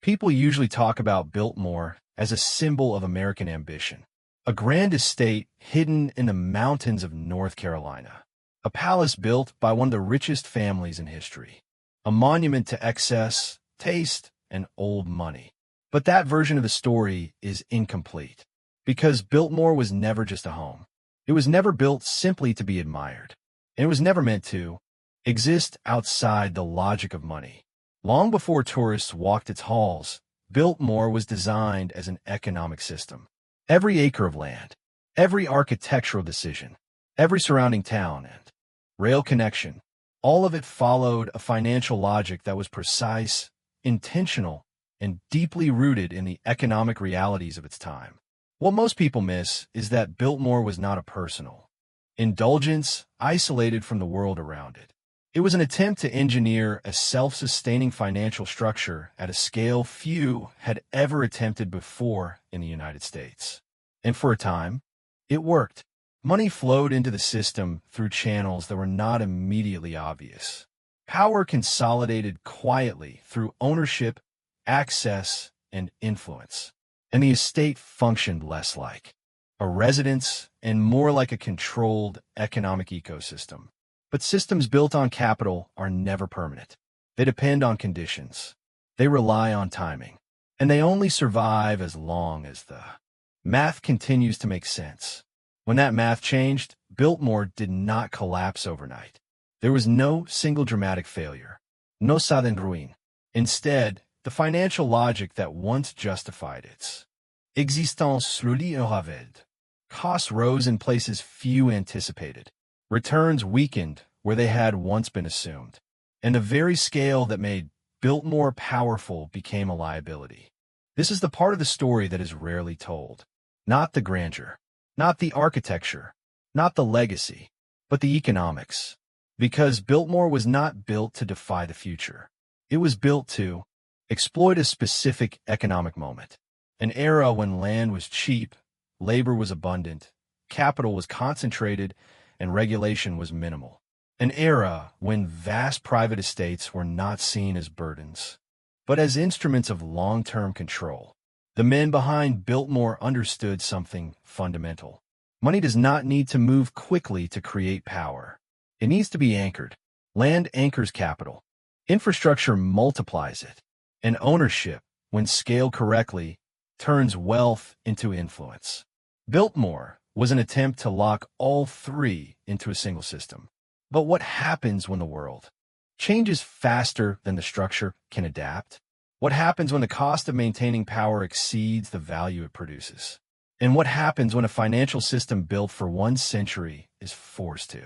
People usually talk about Biltmore as a symbol of American ambition, a grand estate hidden in the mountains of North Carolina, a palace built by one of the richest families in history, a monument to excess, taste, and old money. But that version of the story is incomplete, because Biltmore was never just a home. It was never built simply to be admired, and it was never meant to exist outside the logic of money. Long before tourists walked its halls, Biltmore was designed as an economic system. Every acre of land, every architectural decision, every surrounding town and rail connection, all of it followed a financial logic that was precise, intentional, and deeply rooted in the economic realities of its time. What most people miss is that Biltmore was not a personal indulgence isolated from the world around it. It was an attempt to engineer a self-sustaining financial structure at a scale few had ever attempted before in the United States. And for a time, it worked. Money flowed into the system through channels that were not immediately obvious. Power consolidated quietly through ownership, access, and influence. And the estate functioned less like a residence and more like a controlled economic ecosystem. But systems built on capital are never permanent. They depend on conditions. They rely on timing. And they only survive as long as the math continues to make sense. When that math changed, Biltmore did not collapse overnight. There was no single dramatic failure. No sudden ruin. Instead, the financial logic that once justified its existence slowly eroded. Costs rose in places few anticipated. Returns weakened where they had once been assumed, and the very scale that made Biltmore powerful became a liability. This is the part of the story that is rarely told. Not the grandeur, not the architecture, not the legacy, but the economics. Because Biltmore was not built to defy the future. It was built to exploit a specific economic moment, an era when land was cheap, labor was abundant, capital was concentrated, and regulation was minimal. An era when vast private estates were not seen as burdens, but as instruments of long-term control. The men behind Biltmore understood something fundamental. Money does not need to move quickly to create power. It needs to be anchored. Land anchors capital. Infrastructure multiplies it. And ownership, when scaled correctly, turns wealth into influence. Biltmore was an attempt to lock all three into a single system. But what happens when the world changes faster than the structure can adapt? What happens when the cost of maintaining power exceeds the value it produces? And what happens when a financial system built for one century is forced to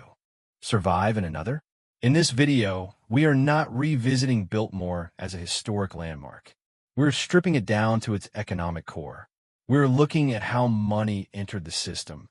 survive in another? In this video, we are not revisiting Biltmore as a historic landmark. We're stripping it down to its economic core. We're looking at how money entered the system,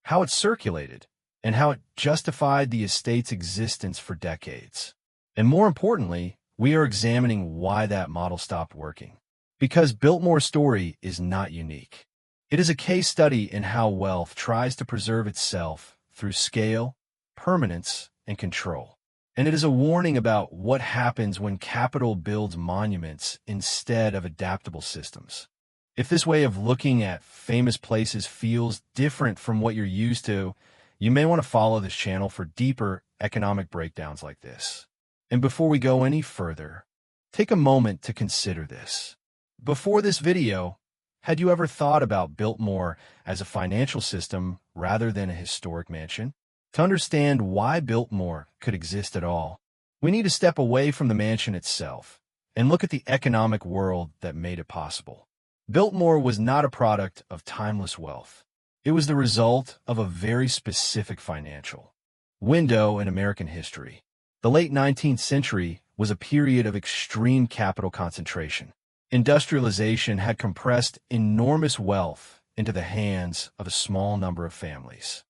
how it circulated, and how it justified the estate's existence for decades. And more importantly, we are examining why that model stopped working. Because Biltmore's story is not unique. It is a case study in how wealth tries to preserve itself through scale, permanence, and control. And it is a warning about what happens when capital builds monuments instead of adaptable systems. If this way of looking at famous places feels different from what you're used to, you may want to follow this channel for deeper economic breakdowns like this. And before we go any further, take a moment to consider this. Before this video, had you ever thought about Biltmore as a financial system rather than a historic mansion? To understand why Biltmore could exist at all, we need to step away from the mansion itself and look at the economic world that made it possible. Biltmore was not a product of timeless wealth. It was the result of a very specific financial window in American history. The late 19th century was a period of extreme capital concentration. Industrialization had compressed enormous wealth into the hands of a small number of families.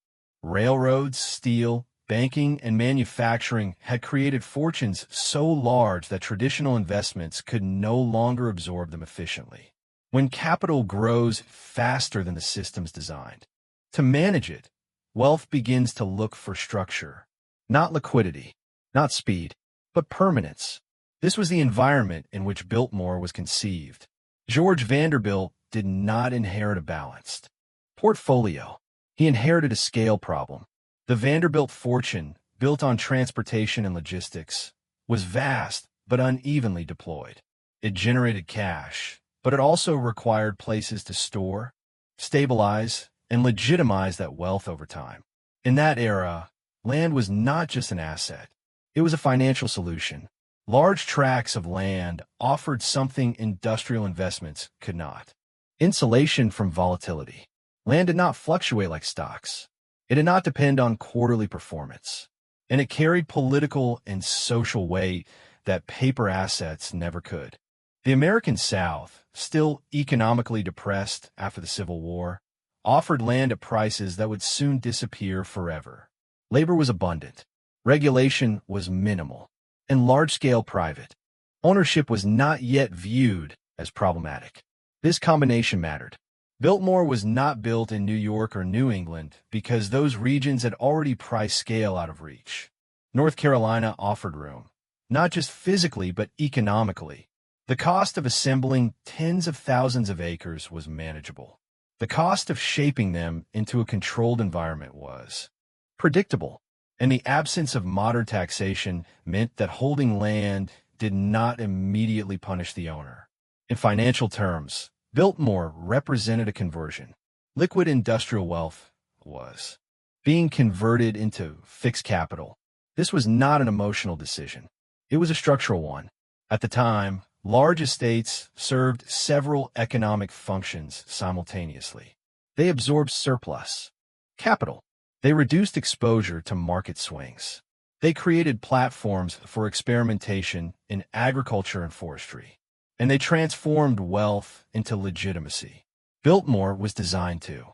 Railroads, steel, banking, and manufacturing had created fortunes so large that traditional investments could no longer absorb them efficiently. When capital grows faster than the system's designed to manage it, wealth begins to look for structure, not liquidity, not speed, but permanence. This was the environment in which Biltmore was conceived. George Vanderbilt did not inherit a balanced portfolio. He inherited a scale problem. The Vanderbilt fortune, built on transportation and logistics, was vast but unevenly deployed. It generated cash, but it also required places to store, stabilize, and legitimize that wealth over time. In that era, land was not just an asset. It was a financial solution. Large tracts of land offered something industrial investments could not. Insulation from volatility. Land did not fluctuate like stocks. It did not depend on quarterly performance. And it carried political and social weight that paper assets never could. The American South, still economically depressed after the Civil War, offered land at prices that would soon disappear forever. Labor was abundant. Regulation was minimal. And large-scale private ownership was not yet viewed as problematic. This combination mattered. Biltmore was not built in New York or New England because those regions had already priced scale out of reach. North Carolina offered room, not just physically but economically. The cost of assembling tens of thousands of acres was manageable. The cost of shaping them into a controlled environment was predictable. And the absence of modern taxation meant that holding land did not immediately punish the owner. In financial terms, Biltmore represented a conversion. Liquid industrial wealth was being converted into fixed capital. This was not an emotional decision. It was a structural one. At the time, large estates served several economic functions simultaneously. They absorbed surplus capital. They reduced exposure to market swings. They created platforms for experimentation in agriculture and forestry. And they transformed wealth into legitimacy. Biltmore was designed to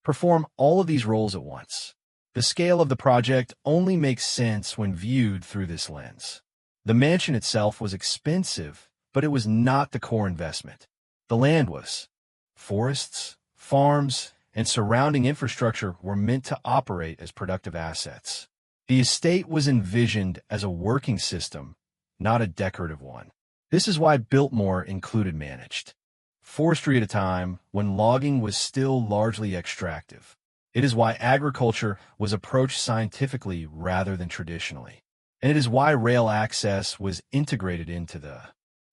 perform all of these roles at once. The scale of the project only makes sense when viewed through this lens. The mansion itself was expensive, but it was not the core investment. The land was. Forests, farms, and surrounding infrastructure were meant to operate as productive assets. The estate was envisioned as a working system, not a decorative one. This is why Biltmore included managed forestry at a time when logging was still largely extractive. It is why agriculture was approached scientifically rather than traditionally. And it is why rail access was integrated into the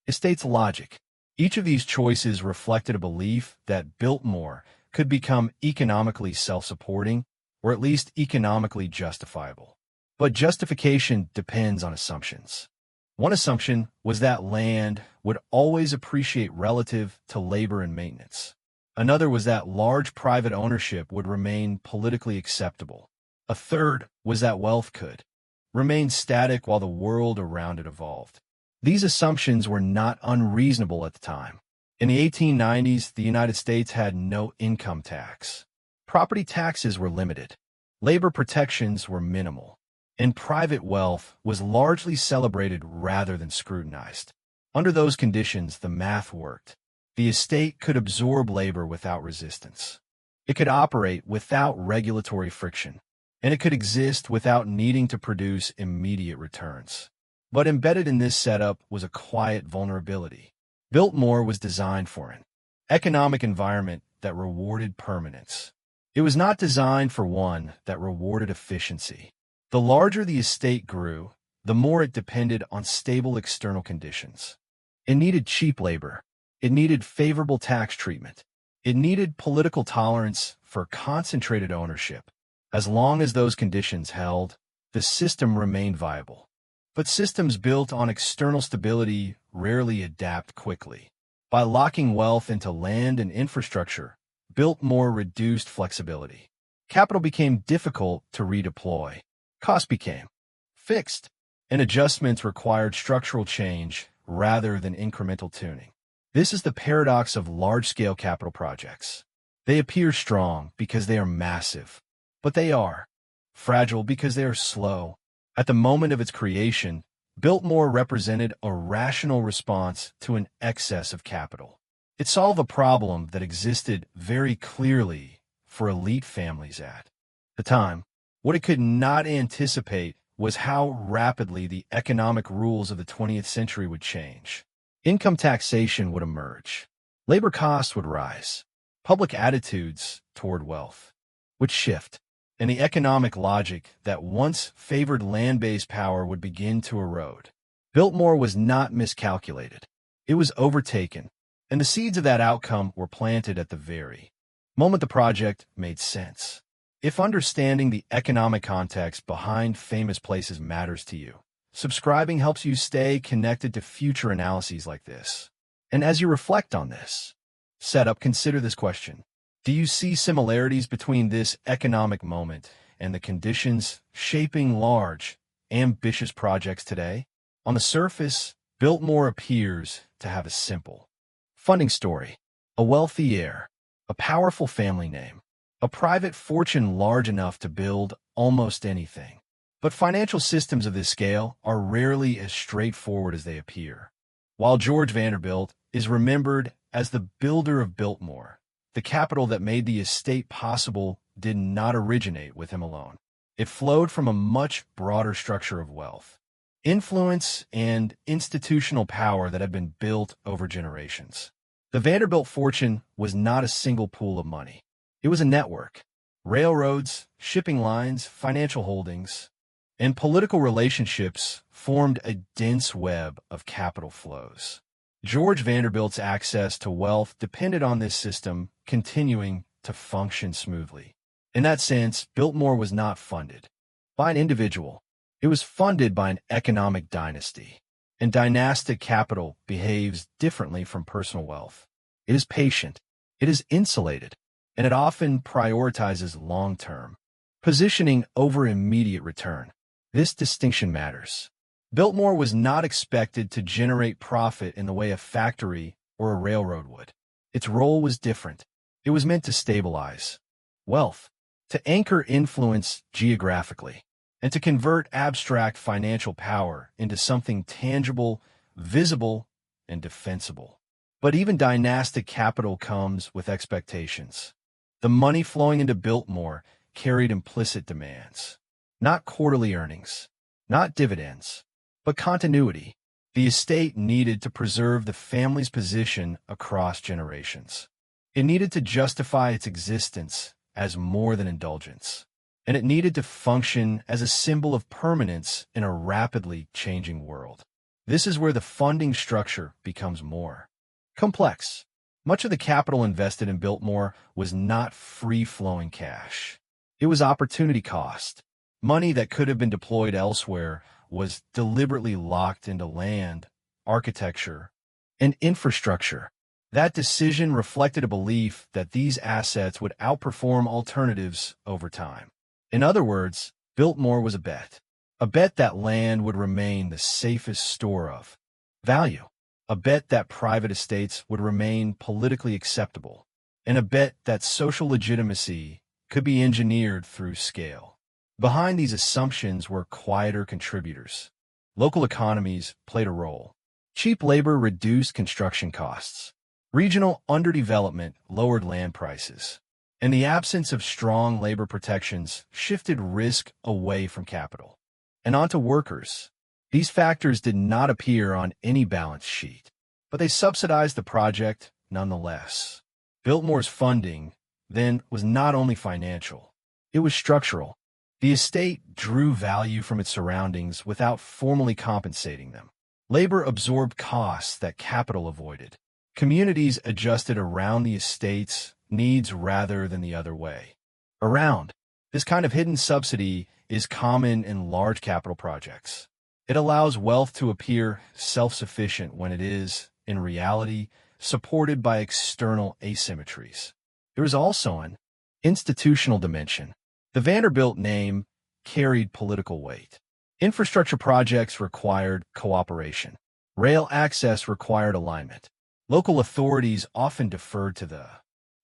estate's logic. Each of these choices reflected a belief that Biltmore could become economically self-supporting, or at least economically justifiable. But justification depends on assumptions. One assumption was that land would always appreciate relative to labor and maintenance. Another was that large private ownership would remain politically acceptable. A third was that wealth could remain static while the world around it evolved. These assumptions were not unreasonable at the time. In the 1890s, the United States had no income tax. Property taxes were limited. Labor protections were minimal. And private wealth was largely celebrated rather than scrutinized. Under those conditions, the math worked. The estate could absorb labor without resistance. It could operate without regulatory friction. And it could exist without needing to produce immediate returns. But embedded in this setup was a quiet vulnerability. Biltmore was designed for an economic environment that rewarded permanence. It was not designed for one that rewarded efficiency. The larger the estate grew, the more it depended on stable external conditions. It needed cheap labor. It needed favorable tax treatment. It needed political tolerance for concentrated ownership. As long as those conditions held, the system remained viable. But systems built on external stability rarely adapt quickly. By locking wealth into land and infrastructure, Biltmore reduced flexibility. Capital became difficult to redeploy. Costs became fixed, and adjustments required structural change rather than incremental tuning. This is the paradox of large-scale capital projects. They appear strong because they are massive, but they are fragile because they are slow. At the moment of its creation, Biltmore represented a rational response to an excess of capital. It solved a problem that existed very clearly for elite families at the time. What it could not anticipate was how rapidly the economic rules of the 20th century would change. Income taxation would emerge. Labor costs would rise. Public attitudes toward wealth would shift. And the economic logic that once favored land-based power would begin to erode. Biltmore was not miscalculated. It was overtaken, and the seeds of that outcome were planted at the very moment the project made sense. If understanding the economic context behind famous places matters to you, subscribing helps you stay connected to future analyses like this. And as you reflect on this setup, consider this question. Do you see similarities between this economic moment and the conditions shaping large, ambitious projects today? On the surface, Biltmore appears to have a simple funding story, a wealthy heir, a powerful family name, a private fortune large enough to build almost anything. But financial systems of this scale are rarely as straightforward as they appear. While George Vanderbilt is remembered as the builder of Biltmore, the capital that made the estate possible did not originate with him alone. It flowed from a much broader structure of wealth, influence, and institutional power that had been built over generations. The Vanderbilt fortune was not a single pool of money. It was a network. Railroads, shipping lines, financial holdings, and political relationships formed a dense web of capital flows. George Vanderbilt's access to wealth depended on this system continuing to function smoothly. In that sense, Biltmore was not funded by an individual. It was funded by an economic dynasty. And dynastic capital behaves differently from personal wealth. It is patient, it is insulated, and it often prioritizes long-term positioning over immediate return. This distinction matters. Biltmore was not expected to generate profit in the way a factory or a railroad would. Its role was different. It was meant to stabilize wealth, to anchor influence geographically, and to convert abstract financial power into something tangible, visible, and defensible. But even dynastic capital comes with expectations. The money flowing into Biltmore carried implicit demands. Not quarterly earnings, not dividends, but continuity. The estate needed to preserve the family's position across generations. It needed to justify its existence as more than indulgence. And it needed to function as a symbol of permanence in a rapidly changing world. This is where the funding structure becomes more complex. Much of the capital invested in Biltmore was not free-flowing cash. It was opportunity cost. Money that could have been deployed elsewhere was deliberately locked into land, architecture, and infrastructure. That decision reflected a belief that these assets would outperform alternatives over time. In other words, Biltmore was a bet that land would remain the safest store of value, a bet that private estates would remain politically acceptable, and a bet that social legitimacy could be engineered through scale. Behind these assumptions were quieter contributors. Local economies played a role. Cheap labor reduced construction costs. Regional underdevelopment lowered land prices. And the absence of strong labor protections shifted risk away from capital and onto workers. These factors did not appear on any balance sheet, but they subsidized the project nonetheless. Biltmore's funding, then, was not only financial. It was structural. The estate drew value from its surroundings without formally compensating them. Labor absorbed costs that capital avoided. Communities adjusted around the estate's needs rather than the other way around. This kind of hidden subsidy is common in large capital projects. It allows wealth to appear self-sufficient when it is, in reality, supported by external asymmetries. There is also an institutional dimension. The Vanderbilt name carried political weight. Infrastructure projects required cooperation. Rail access required alignment. Local authorities often deferred to the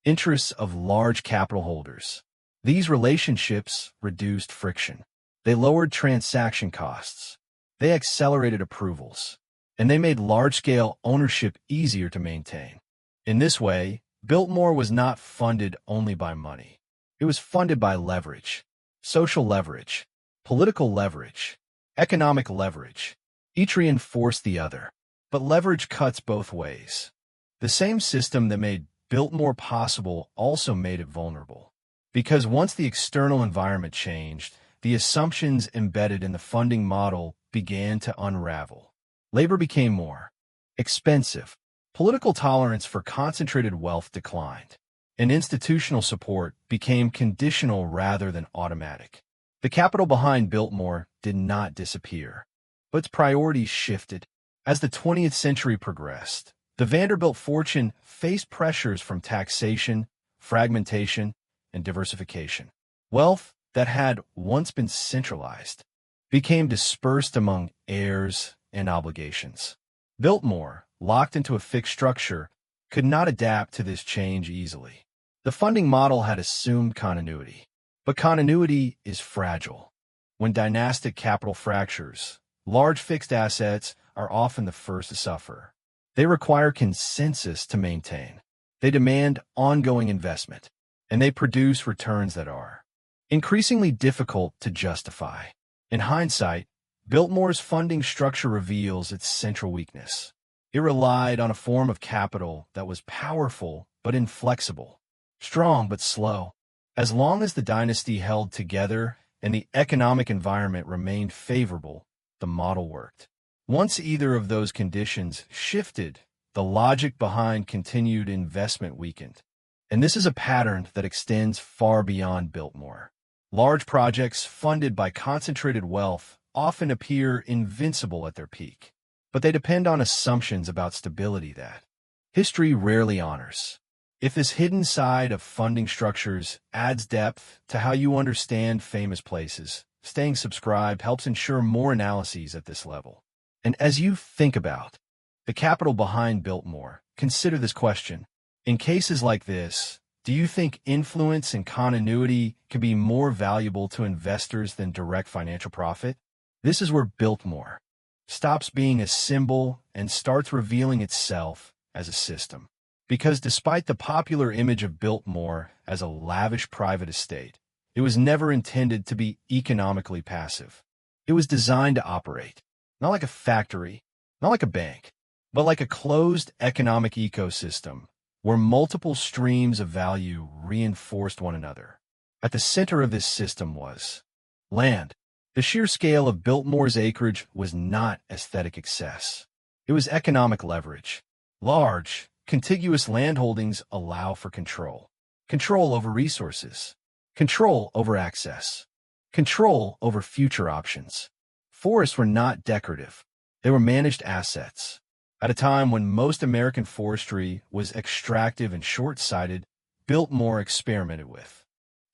interests of large capital holders. These relationships reduced friction. They lowered transaction costs. They accelerated approvals. And they made large-scale ownership easier to maintain. In this way, Biltmore was not funded only by money. It was funded by leverage, social leverage, Political leverage, economic leverage. Each reinforced the other, but leverage cuts both ways. The same system that made Biltmore possible also made it vulnerable. Because once the external environment changed, the assumptions embedded in the funding model began to unravel. Labor became more expensive. Political tolerance for concentrated wealth declined, and institutional support became conditional rather than automatic. The capital behind Biltmore did not disappear, but its priorities shifted. As the 20th century progressed, the Vanderbilt fortune faced pressures from taxation, fragmentation, and diversification. Wealth that had once been centralized became dispersed among heirs and obligations. Biltmore, locked into a fixed structure, could not adapt to this change easily. The funding model had assumed continuity, but continuity is fragile. When dynastic capital fractures, large fixed assets are often the first to suffer. They require consensus to maintain. They demand ongoing investment, and they produce returns that are increasingly difficult to justify. In hindsight, Biltmore's funding structure reveals its central weakness. It relied on a form of capital that was powerful but inflexible, strong but slow. As long as the dynasty held together and the economic environment remained favorable, the model worked. Once either of those conditions shifted, the logic behind continued investment weakened. And this is a pattern that extends far beyond Biltmore. Large projects funded by concentrated wealth often appear invincible at their peak, but they depend on assumptions about stability that history rarely honors. If this hidden side of funding structures adds depth to how you understand famous places, staying subscribed helps ensure more analyses at this level. And as you think about the capital behind Biltmore, consider this question. In cases like this, do you think influence and continuity can be more valuable to investors than direct financial profit? This is where Biltmore stops being a symbol and starts revealing itself as a system. Because despite the popular image of Biltmore as a lavish private estate, it was never intended to be economically passive. It was designed to operate, not like a factory, not like a bank, but like a closed economic ecosystem where multiple streams of value reinforced one another. At the center of this system was land. The sheer scale of Biltmore's acreage was not aesthetic excess. It was economic leverage. Large, contiguous landholdings allow for control. Control over resources. Control over access. Control over future options. Forests were not decorative. They were managed assets. At a time when most American forestry was extractive and short-sighted, Biltmore experimented with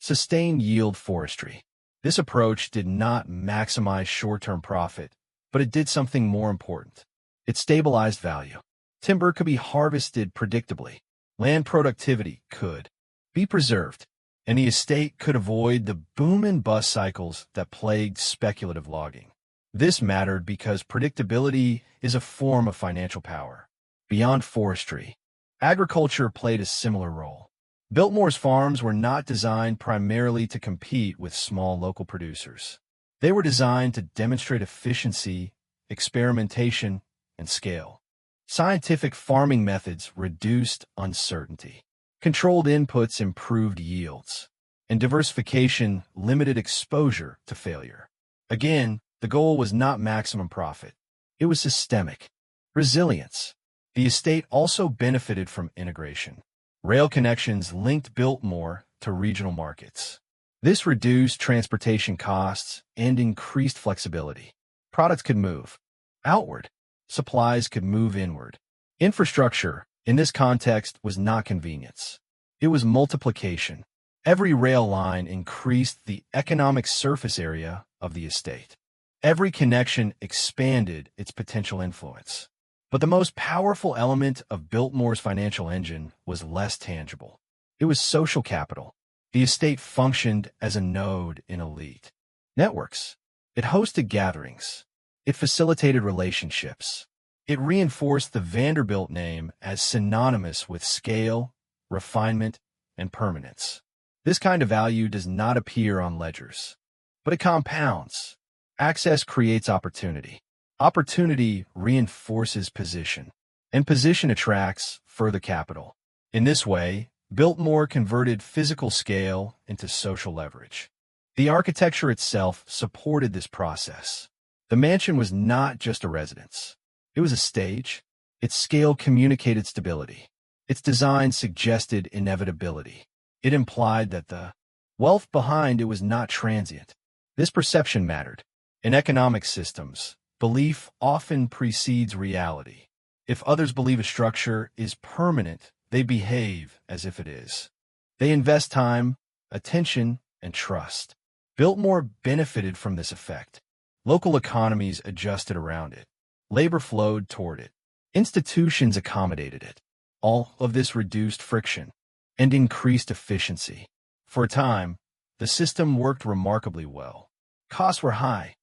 sustained yield forestry. This approach did not maximize short-term profit, but it did something more important. It stabilized value. Timber could be harvested predictably. Land productivity could be preserved, and the estate could avoid the boom and bust cycles that plagued speculative logging. This mattered because predictability is a form of financial power. Beyond forestry, agriculture played a similar role. Biltmore's farms were not designed primarily to compete with small local producers. They were designed to demonstrate efficiency, experimentation, and scale. Scientific farming methods reduced uncertainty. Controlled inputs improved yields, and diversification limited exposure to failure. Again, the goal was not maximum profit. It was systemic resilience. The estate also benefited from integration. Rail connections linked Biltmore to regional markets. This reduced transportation costs and increased flexibility. Products could move outward. Supplies could move inward. Infrastructure, in this context, was not convenience. It was multiplication. Every rail line increased the economic surface area of the estate. Every connection expanded its potential influence. But the most powerful element of Biltmore's financial engine was less tangible. It was social capital. The estate functioned as a node in elite networks. It hosted gatherings. It facilitated relationships. It reinforced the Vanderbilt name as synonymous with scale, refinement, and permanence. This kind of value does not appear on ledgers. but it compounds. Access creates opportunity. Opportunity reinforces position, and position attracts further capital. In this way, Biltmore converted physical scale into social leverage. The architecture itself supported this process. The mansion was not just a residence. It was a stage. Its scale communicated stability. Its design suggested inevitability. It implied that the wealth behind it was not transient. This perception mattered. In economic systems, belief often precedes reality. If others believe a structure is permanent, they behave as if it is. They invest time, attention, and trust. Biltmore benefited from this effect. Local economies adjusted around it. Labor flowed toward it. Institutions accommodated it. All of this reduced friction and increased efficiency. For a time, the system worked remarkably well. Costs were high,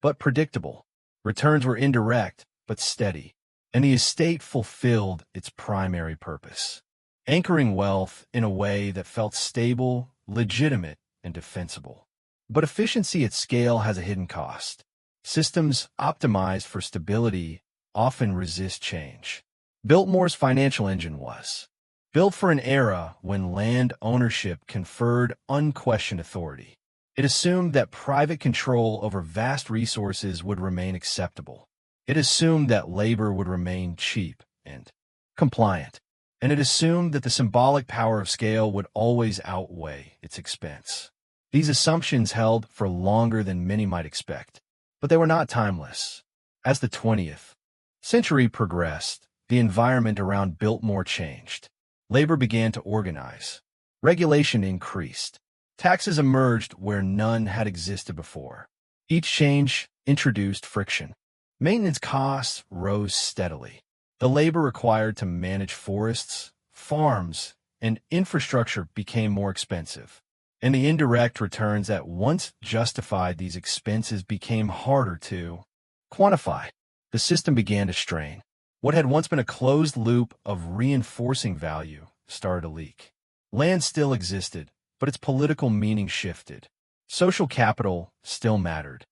but predictable. Returns were indirect, but steady. And the estate fulfilled its primary purpose, anchoring wealth in a way that felt stable, legitimate, and defensible. But efficiency at scale has a hidden cost. Systems optimized for stability often resist change. Biltmore's financial engine was built for an era when land ownership conferred unquestioned authority. It assumed that private control over vast resources would remain acceptable. It assumed that labor would remain cheap and compliant. And it assumed that the symbolic power of scale would always outweigh its expense. These assumptions held for longer than many might expect, but they were not timeless. As the 20th century progressed, the environment around Biltmore changed. Labor began to organize. Regulation increased. Taxes emerged where none had existed before. Each change introduced friction. Maintenance costs rose steadily. The labor required to manage forests, farms, and infrastructure became more expensive. And the indirect returns that once justified these expenses became harder to quantify. The system began to strain. What had once been a closed loop of reinforcing value started to leak. Land still existed, but its political meaning shifted. Social capital still mattered,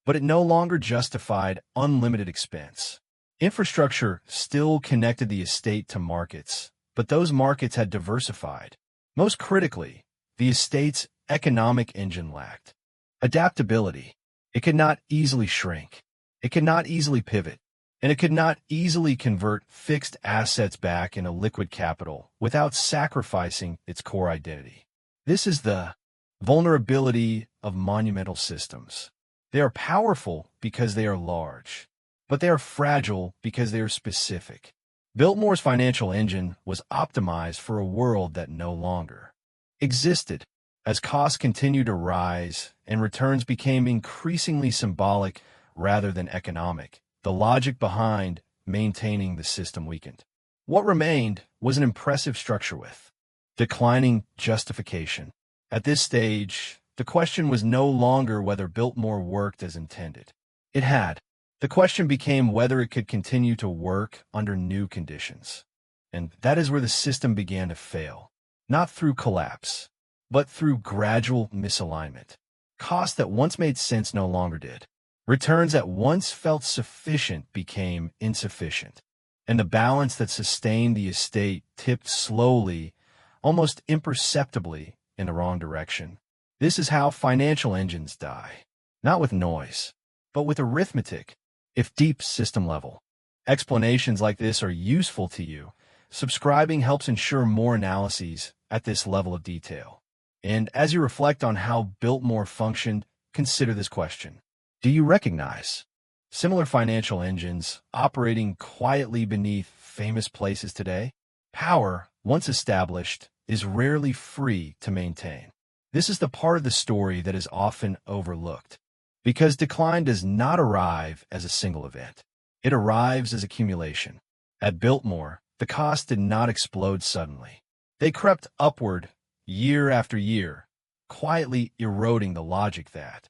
but it no longer justified unlimited expense. Infrastructure still connected the estate to markets, but those markets had diversified. Most critically, the estate's economic engine lacked adaptability. It could not easily shrink. It could not easily pivot. And it could not easily convert fixed assets back into liquid capital without sacrificing its core identity. This is the vulnerability of monumental systems. They are powerful because they are large, but they are fragile because they are specific. Biltmore's financial engine was optimized for a world that no longer existed. As costs continued to rise and returns became increasingly symbolic rather than economic, the logic behind maintaining the system weakened. What remained was an impressive structure with declining justification. At this stage, the question was no longer whether Biltmore worked as intended. It had. The question became whether it could continue to work under new conditions. And that is where the system began to fail. Not through collapse, but through gradual misalignment. Costs that once made sense no longer did. Returns that once felt sufficient became insufficient. And the balance that sustained the estate tipped slowly, almost imperceptibly, in the wrong direction. This is how financial engines die. Not with noise, but with arithmetic, if deep system level. Explanations like this are useful to you. Subscribing helps ensure more analyses at this level of detail. And as you reflect on how Biltmore functioned, consider this question. Do you recognize similar financial engines operating quietly beneath famous places today? Power, once established, is rarely free to maintain. This is the part of the story that is often overlooked, because decline does not arrive as a single event. It arrives as accumulation. At Biltmore, the costs did not explode suddenly. They crept upward year after year, quietly eroding the logic that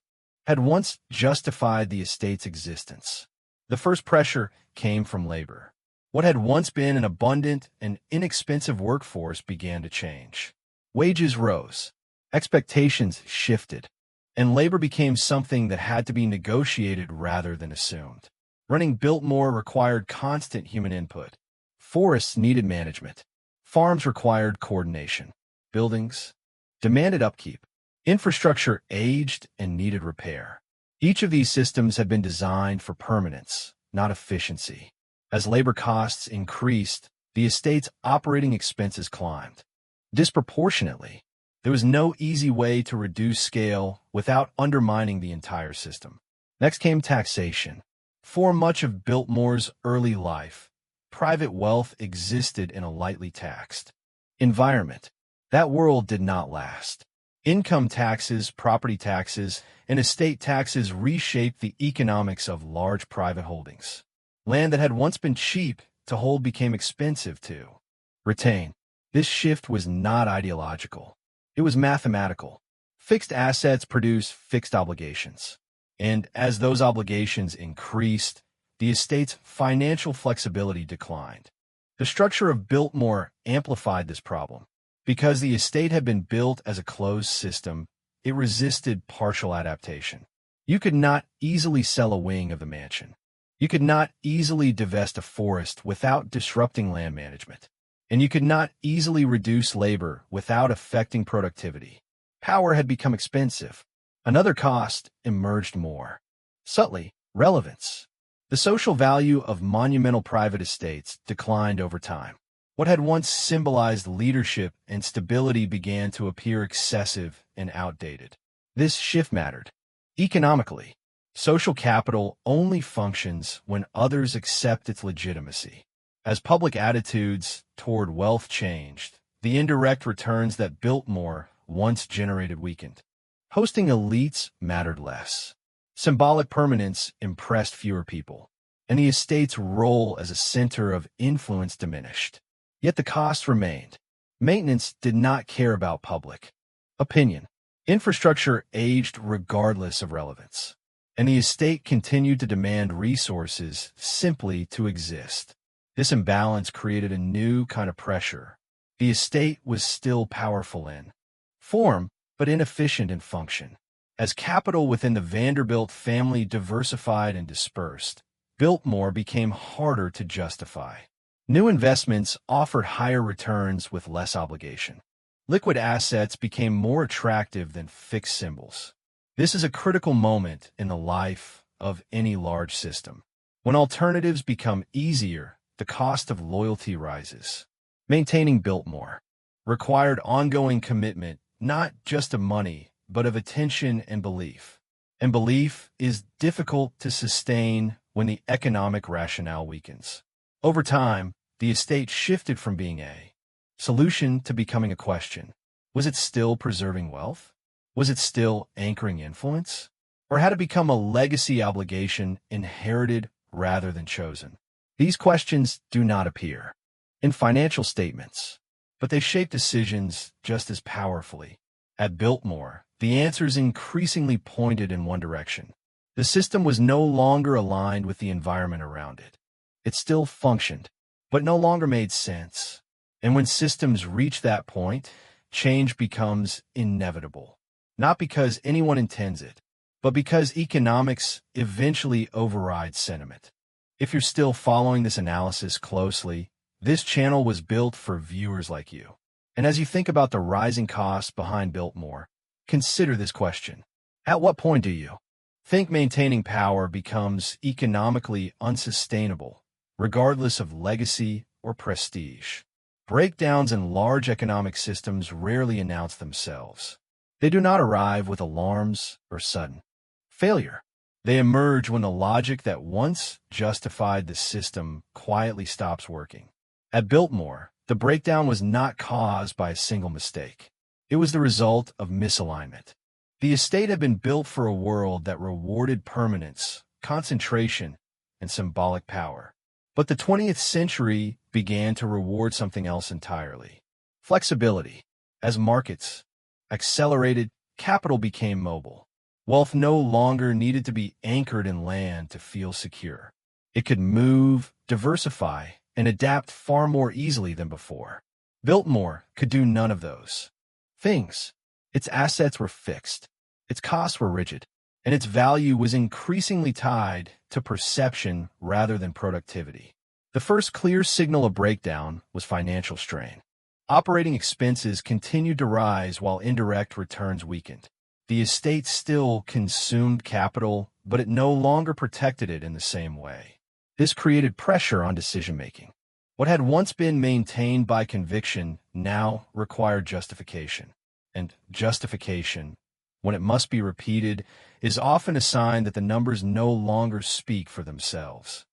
had once justified the estate's existence. The first pressure came from labor. What had once been an abundant and inexpensive workforce began to change. Wages rose. Expectations shifted. and labor became something that had to be negotiated rather than assumed. Running Biltmore required constant human input. Forests needed management. Farms required coordination. Buildings demanded upkeep. Infrastructure aged and needed repair. Each of these systems had been designed for permanence, not efficiency. As labor costs increased, the estate's operating expenses climbed. Disproportionately, there was no easy way to reduce scale without undermining the entire system. Next came taxation. For much of Biltmore's early life, private wealth existed in a lightly taxed environment. That world did not last. Income taxes, property taxes, and estate taxes reshaped the economics of large private holdings. Land that had once been cheap to hold became expensive to retain. This shift was not ideological. It was mathematical. Fixed assets produce fixed obligations. And as those obligations increased, the estate's financial flexibility declined. The structure of Biltmore amplified this problem. Because the estate had been built as a closed system, it resisted partial adaptation. You could not easily sell a wing of the mansion. You could not easily divest a forest without disrupting land management. And you could not easily reduce labor without affecting productivity. Power had become expensive. Another cost emerged more subtly: relevance. The social value of monumental private estates declined over time. What had once symbolized leadership and stability began to appear excessive and outdated. This shift mattered. Economically, social capital only functions when others accept its legitimacy. As public attitudes toward wealth changed, the indirect returns that Biltmore once generated weakened. Hosting elites mattered less. Symbolic permanence impressed fewer people, and the estate's role as a center of influence diminished. Yet the costs remained. Maintenance did not care about public opinion. Infrastructure aged regardless of relevance, and the estate continued to demand resources simply to exist. This imbalance created a new kind of pressure. The estate was still powerful in form, but inefficient in function. As capital within the Vanderbilt family diversified and dispersed, Biltmore became harder to justify. New investments offered higher returns with less obligation. Liquid assets became more attractive than fixed symbols. This is a critical moment in the life of any large system. When alternatives become easier, the cost of loyalty rises. Maintaining Biltmore required ongoing commitment, not just of money, but of attention and belief. And belief is difficult to sustain when the economic rationale weakens. Over time, the estate shifted from being a solution to becoming a question. Was it still preserving wealth? Was it still anchoring influence? Or had it become a legacy obligation inherited rather than chosen? These questions do not appear in financial statements, but they shape decisions just as powerfully. At Biltmore, the answers increasingly pointed in one direction. The system was no longer aligned with the environment around it. It still functioned, but no longer made sense. And when systems reach that point, change becomes inevitable. Not because anyone intends it, but because economics eventually overrides sentiment. If you're still following this analysis closely, this channel was built for viewers like you. And as you think about the rising costs behind Biltmore, consider this question. At what point do you think maintaining power becomes economically unsustainable, regardless of legacy or prestige? Breakdowns in large economic systems rarely announce themselves. They do not arrive with alarms or sudden failure. They emerge when the logic that once justified the system quietly stops working. At Biltmore, the breakdown was not caused by a single mistake. It was the result of misalignment. The estate had been built for a world that rewarded permanence, concentration, and symbolic power. But the 20th century began to reward something else entirely: flexibility. As markets accelerated, capital became mobile. Wealth no longer needed to be anchored in land to feel secure. It could move, diversify, and adapt far more easily than before. Biltmore could do none of those things. Its assets were fixed. Its costs were rigid, and its value was increasingly tied to perception rather than productivity. The first clear signal of breakdown was financial strain. Operating expenses continued to rise while indirect returns weakened. The estate still consumed capital, but it no longer protected it in the same way. This created pressure on decision-making. What had once been maintained by conviction now required justification. And justification, when it must be repeated, is often a sign that the numbers no longer speak for themselves.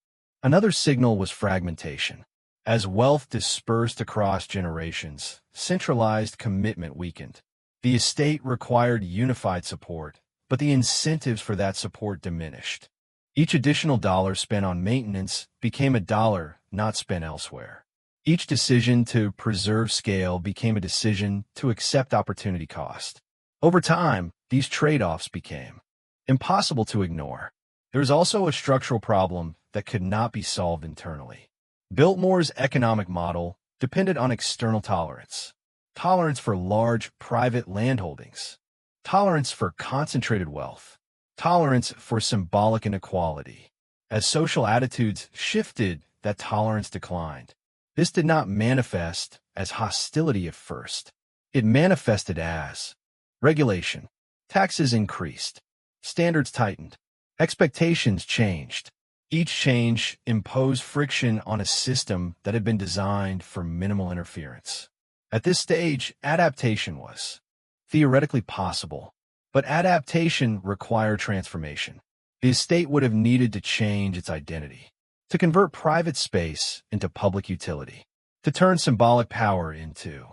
Another signal was fragmentation. As wealth dispersed across generations, centralized commitment weakened. The estate required unified support, but the incentives for that support diminished. Each additional dollar spent on maintenance became a dollar not spent elsewhere. Each decision to preserve scale became a decision to accept opportunity cost. Over time, these trade-offs became impossible to ignore. There is also a structural problem that could not be solved internally. Biltmore's economic model depended on external tolerance. Tolerance for large private landholdings. Tolerance for concentrated wealth. Tolerance for symbolic inequality. As social attitudes shifted, that tolerance declined. This did not manifest as hostility at first. It manifested as regulation. Taxes increased. Standards tightened. Expectations changed. Each change imposed friction on a system that had been designed for minimal interference. At this stage, adaptation was theoretically possible, but adaptation required transformation. The estate would have needed to change its identity, to convert private space into public utility, to turn symbolic power into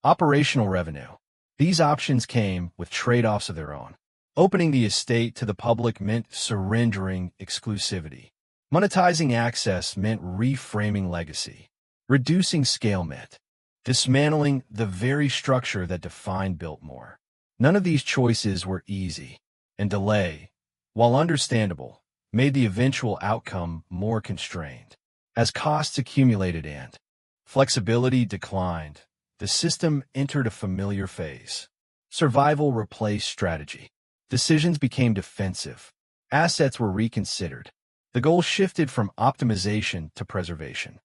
operational revenue. These options came with trade-offs of their own. Opening the estate to the public meant surrendering exclusivity. Monetizing access meant reframing legacy. Reducing scale meant dismantling the very structure that defined Biltmore. None of these choices were easy, and delay, while understandable, made the eventual outcome more constrained. As costs accumulated and flexibility declined, the system entered a familiar phase. Survival replaced strategy. Decisions became defensive. Assets were reconsidered. The goal shifted from optimization to preservation.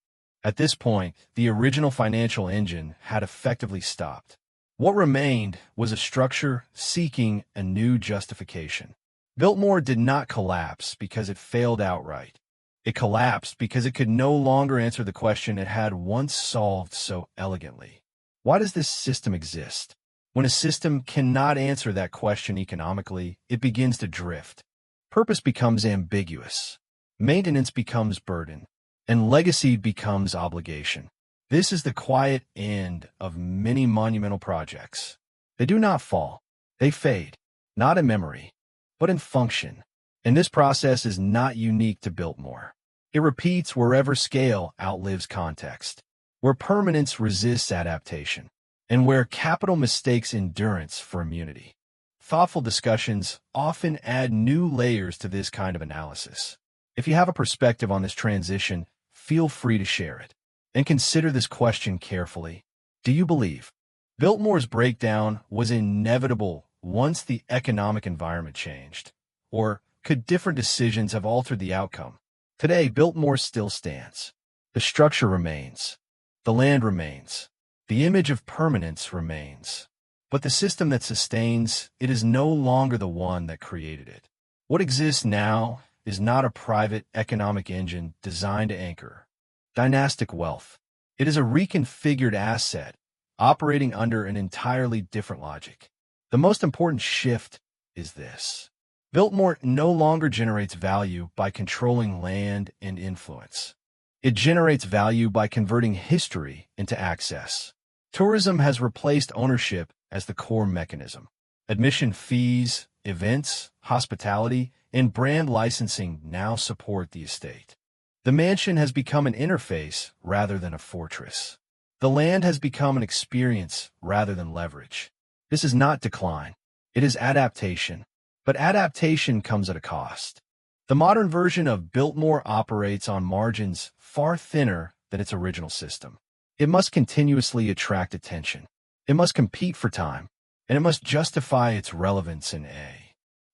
At this point, the original financial engine had effectively stopped. What remained was a structure seeking a new justification. Biltmore did not collapse because it failed outright. It collapsed because it could no longer answer the question it had once solved so elegantly. Why does this system exist? When a system cannot answer that question economically, it begins to drift. Purpose becomes ambiguous. Maintenance becomes burden. And legacy becomes obligation. This is the quiet end of many monumental projects. They do not fall. They fade, not in memory, but in function. And this process is not unique to Biltmore. It repeats wherever scale outlives context, where permanence resists adaptation, and where capital mistakes endurance for immunity. Thoughtful discussions often add new layers to this kind of analysis. If you have a perspective on this transition, feel free to share it. And consider this question carefully. Do you believe Biltmore's breakdown was inevitable once the economic environment changed? Or could different decisions have altered the outcome? Today, Biltmore still stands. The structure remains. The land remains. The image of permanence remains. But the system that sustains it is no longer the one that created it. What exists now is not a private economic engine designed to anchor dynastic wealth. It is a reconfigured asset operating under an entirely different logic. The most important shift is this. Biltmore no longer generates value by controlling land and influence. It generates value by converting history into access. Tourism has replaced ownership as the core mechanism. Admission fees, events, hospitality, and brand licensing now support the estate. The mansion has become an interface rather than a fortress. The land has become an experience rather than leverage. This is not decline. It is adaptation. But adaptation comes at a cost. The modern version of Biltmore operates on margins far thinner than its original system. It must continuously attract attention. It must compete for time, and it must justify its relevance in a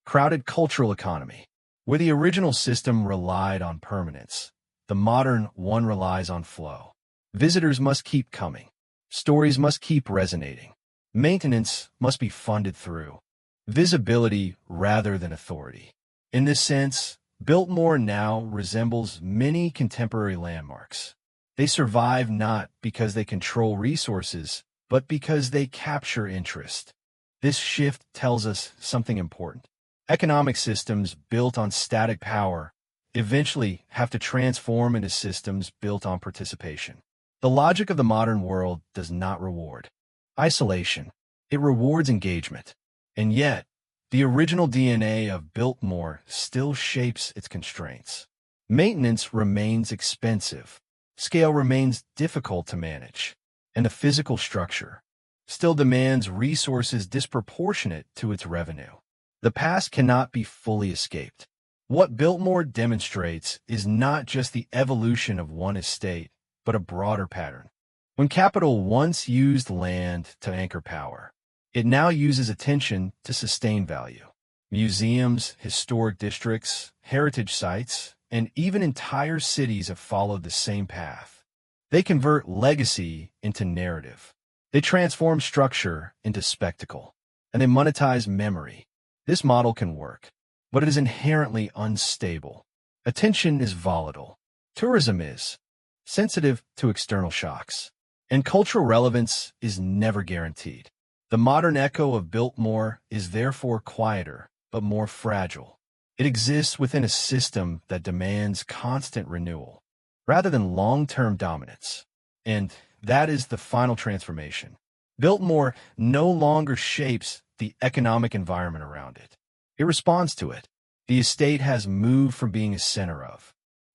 Crowded cultural economy. Where the original system relied on permanence, the modern one relies on flow. Visitors must keep coming. Stories must keep resonating. Maintenance must be funded through visibility rather than authority. In this sense, Biltmore now resembles many contemporary landmarks. They survive not because they control resources, but because they capture interest. This shift tells us something important. Economic systems built on static power eventually have to transform into systems built on participation. The logic of the modern world does not reward isolation. It rewards engagement. And yet, the original DNA of Biltmore still shapes its constraints. Maintenance remains expensive. Scale remains difficult to manage. And the physical structure still demands resources disproportionate to its revenue. The past cannot be fully escaped. What Biltmore demonstrates is not just the evolution of one estate, but a broader pattern. When capital once used land to anchor power, it now uses attention to sustain value. Museums, historic districts, heritage sites, and even entire cities have followed the same path. They convert legacy into narrative. They transform structure into spectacle, and they monetize memory. This model can work, but it is inherently unstable. Attention is volatile. Tourism is sensitive to external shocks, and cultural relevance is never guaranteed. The modern echo of Biltmore is therefore quieter, but more fragile. It exists within a system that demands constant renewal, rather than long-term dominance. And that is the final transformation. Biltmore no longer shapes the economic environment around it. It responds to it. The estate has moved from being a center of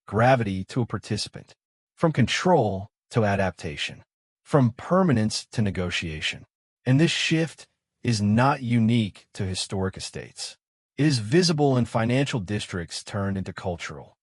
gravity to a participant, from control to adaptation, from permanence to negotiation. And this shift is not unique to historic estates. It is visible in financial districts turned into cultural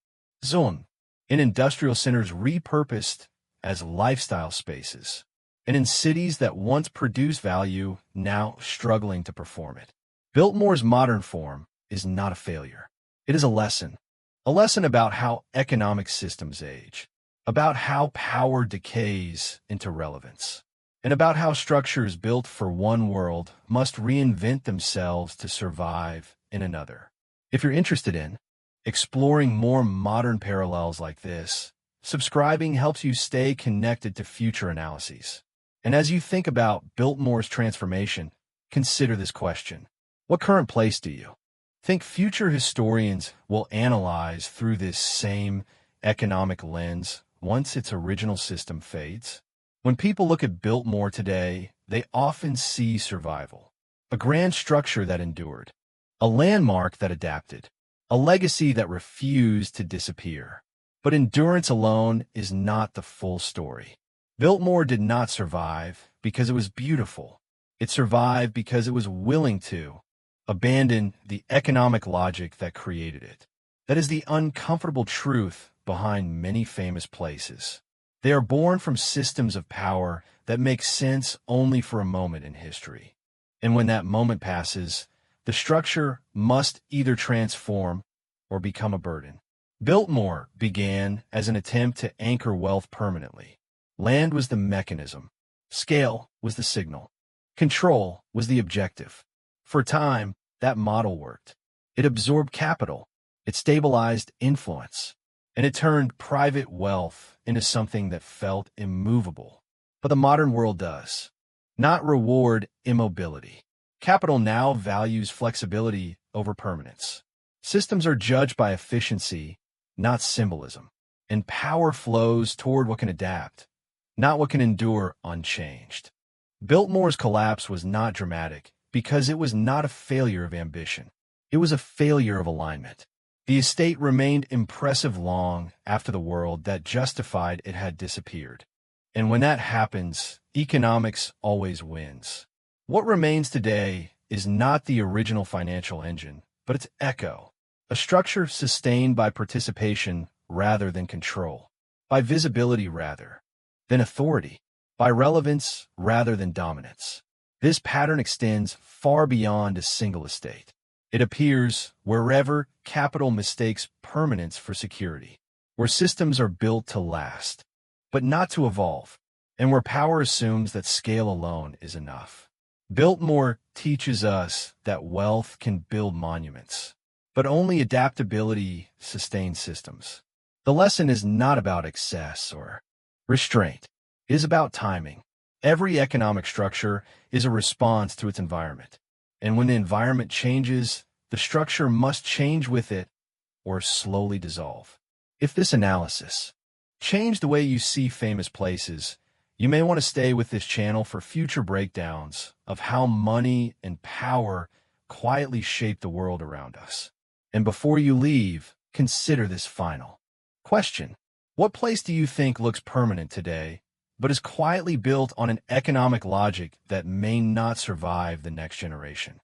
zones, in industrial centers repurposed as lifestyle spaces, and in cities that once produced value now struggling to perform it. Biltmore's modern form is not a failure. It is a lesson about how economic systems age, about how power decays into relevance, and about how structures built for one world must reinvent themselves to survive in another. If you're interested in exploring more modern parallels like this, subscribing helps you stay connected to future analyses. And as you think about Biltmore's transformation, consider this question. What current place do you think future historians will analyze through this same economic lens once its original system fades? When people look at Biltmore today, they often see survival, a grand structure that endured, a landmark that adapted, a legacy that refused to disappear. But endurance alone is not the full story. Biltmore did not survive because it was beautiful. It survived because it was willing to abandon the economic logic that created it. That is the uncomfortable truth behind many famous places. They are born from systems of power that make sense only for a moment in history. And when that moment passes, the structure must either transform or become a burden. Biltmore began as an attempt to anchor wealth permanently. Land was the mechanism. Scale was the signal. Control was the objective. For a time, that model worked. It absorbed capital. It stabilized influence. And it turned private wealth into something that felt immovable. But the modern world does not reward immobility. Capital now values flexibility over permanence. Systems are judged by efficiency, not symbolism. And power flows toward what can adapt, not what can endure unchanged. Biltmore's collapse was not dramatic because it was not a failure of ambition. It was a failure of alignment. The estate remained impressive long after the world that justified it had disappeared. And when that happens, economics always wins. What remains today is not the original financial engine, but its echo, a structure sustained by participation rather than control, by visibility rather than authority, by relevance rather than dominance. This pattern extends far beyond a single estate. It appears wherever capital mistakes permanence for security, where systems are built to last, but not to evolve, and where power assumes that scale alone is enough. Biltmore teaches us that wealth can build monuments, but only adaptability sustains systems. The lesson is not about excess or restraint. It is about timing. Every economic structure is a response to its environment. And when the environment changes, the structure must change with it or slowly dissolve. If this analysis changed the way you see famous places, you may want to stay with this channel for future breakdowns of how money and power quietly shape the world around us. And before you leave, consider this final question. What place do you think looks permanent today, but is quietly built on an economic logic that may not survive the next generation?